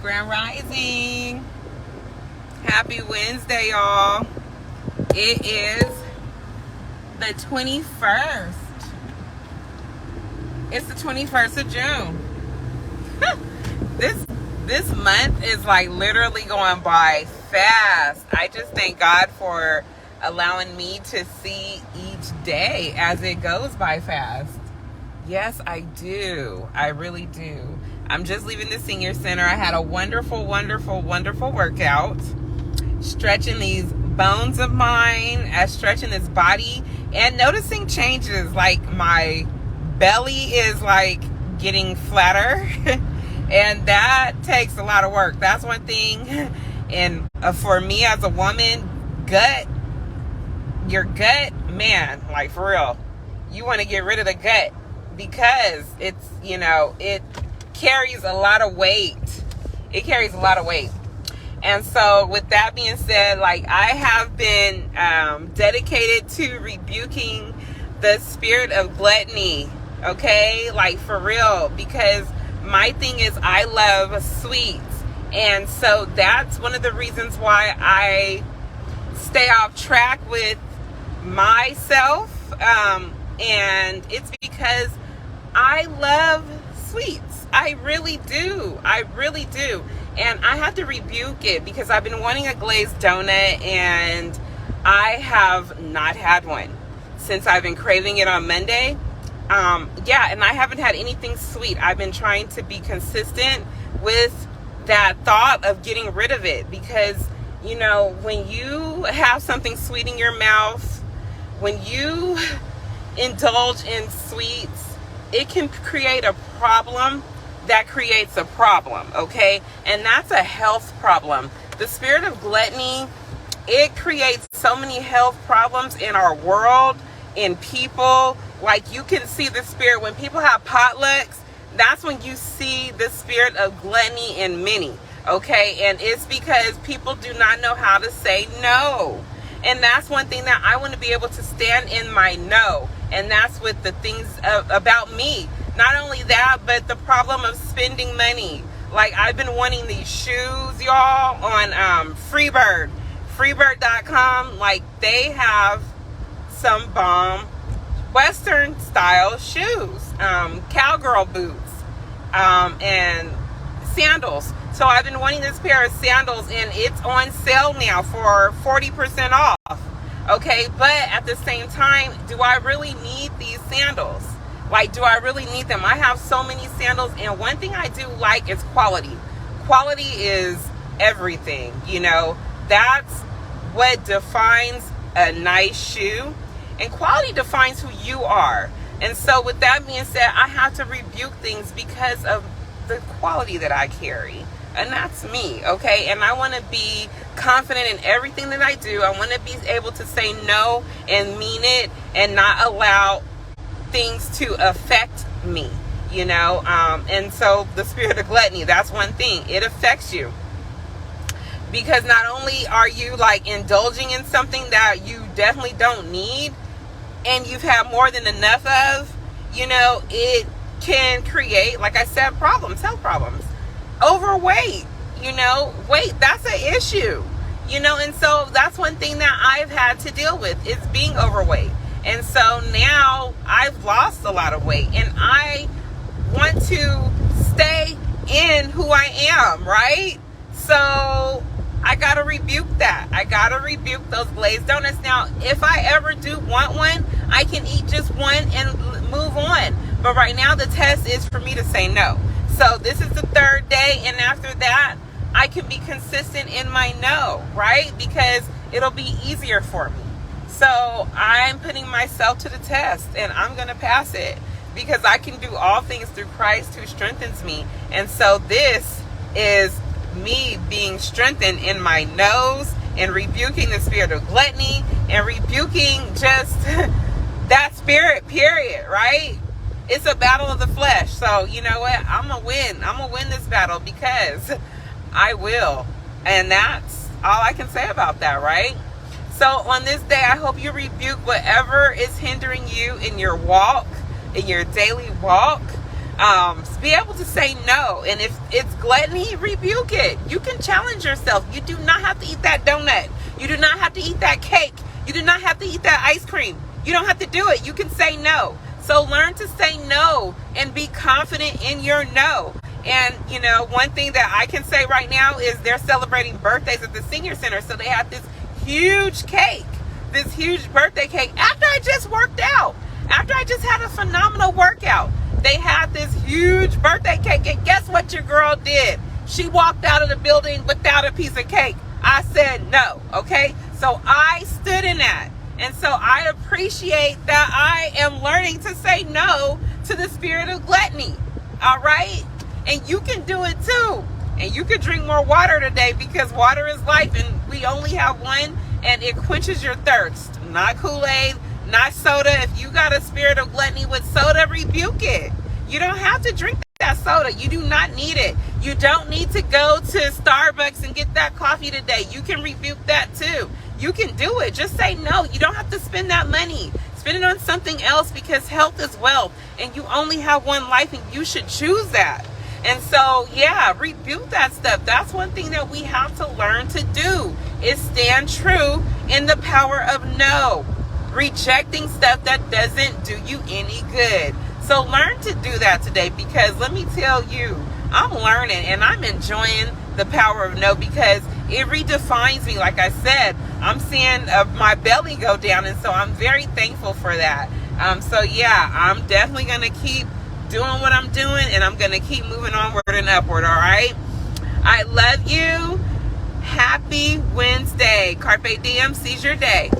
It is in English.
Grand Rising. Happy Wednesday, y'all. It is the 21st. It's the 21st of June. This month is like literally going by fast. I just thank God for allowing me to see each day as it goes by fast. Yes, I do. I really do. I'm just leaving the senior center. I had a wonderful workout. Stretching these bones of mine, stretching this body, and noticing changes. Like my belly is like getting flatter. And that takes a lot of work. That's one thing. And for me as a woman, your gut, man, like for real, you want to get rid of the gut because it's, it carries a lot of weight. It carries a lot of weight. And so with that being said, like I have been dedicated to rebuking the spirit of gluttony. Okay. Like for real, because my thing is I love sweets. And so that's one of the reasons why I stay off track with myself. And it's because I love sweets. I really do. And I have to rebuke it because I've been wanting a glazed donut and I have not had one since I've been craving it on Monday. And I haven't had anything sweet. I've been trying to be consistent with that thought of getting rid of it because, when you have something sweet in your mouth, when you indulge in sweets, it can create a problem that creates a problem, okay? And that's a health problem. The spirit of gluttony, it creates so many health problems in our world, in people. Like you can see the spirit when people have potlucks. That's when you see the spirit of gluttony in many, okay? And it's because people do not know how to say no. And that's one thing that I want to be able to stand in my no. And that's with the things about me. Not only that, but the problem of spending money. Like I've been wanting these shoes, y'all, on Freebird. Freebird.com. Like they have some bomb Western style shoes, cowgirl boots, and sandals. So I've been wanting this pair of sandals and it's on sale now for 40% off. Okay. But at the same time, do I really need these sandals? Like, do I really need them? I have so many sandals. And one thing I do like is quality. Quality is everything. That's what defines a nice shoe. And quality defines who you are. And so with that being said, I have to rebuke things because of the quality that I carry. And that's me, okay? And I want to be confident in everything that I do. I want to be able to say no and mean it and not allow things to affect me, and so the spirit of gluttony, that's one thing. It affects you because not only are you like indulging in something that you definitely don't need and you've had more than enough of, it can create, like I said, health problems. Overweight, weight, that's an issue, and so that's one thing that I've had to deal with is being overweight. And so now I've lost a lot of weight and I want to stay in who I am, right? So I got to rebuke that. I got to rebuke those glazed donuts. Now, if I ever do want one, I can eat just one and move on. But right now the test is for me to say no. So this is the third day. And after that, I can be consistent in my no, right? Because it'll be easier for me. So I'm putting myself to the test and I'm going to pass it because I can do all things through Christ who strengthens me. And so this is me being strengthened in my nose and rebuking the spirit of gluttony and rebuking just that spirit, period, right? It's a battle of the flesh. So you know what? I'm going to win. I'm going to win this battle because I will. And that's all I can say about that, right? So on this day, I hope you rebuke whatever is hindering you in your walk, in your daily walk. Be able to say no. And if it's gluttony, rebuke it. You can challenge yourself. You do not have to eat that donut. You do not have to eat that cake. You do not have to eat that ice cream. You don't have to do it. You can say no. So learn to say no and be confident in your no. And, you know, one thing that I can say right now is they're celebrating birthdays at the senior center. So they have this huge cake, this huge birthday cake after I just worked out, after I just had a phenomenal workout. They had this huge birthday cake. And guess what your girl did? She walked out of the building without a piece of cake. I said no. Okay. So I stood in that. And so I appreciate that I am learning to say no to the spirit of gluttony. All right. And you can do it too. And you can drink more water today, because water is life and we only have one, and it quenches your thirst. Not Kool-Aid, not soda. If you got a spirit of gluttony with soda, rebuke it. You don't have to drink that soda. You do not need it. You don't need to go to Starbucks and get that coffee today. You can rebuke that too. You can do it. Just say no. You don't have to spend that money. Spend it on something else, because health is wealth and you only have one life and you should choose that. And so, yeah, rebuke that stuff. That's one thing that we have to learn to do, is stand true in the power of no. Rejecting stuff that doesn't do you any good. So learn to do that today, because let me tell you, I'm learning and I'm enjoying the power of no, because it redefines me. Like I said, I'm seeing my belly go down, and so I'm very thankful for that. So yeah, I'm definitely going to keep doing what I'm doing, and I'm going to keep moving onward and upward. All right. I love you. Happy Wednesday. Carpe diem. Seize your day.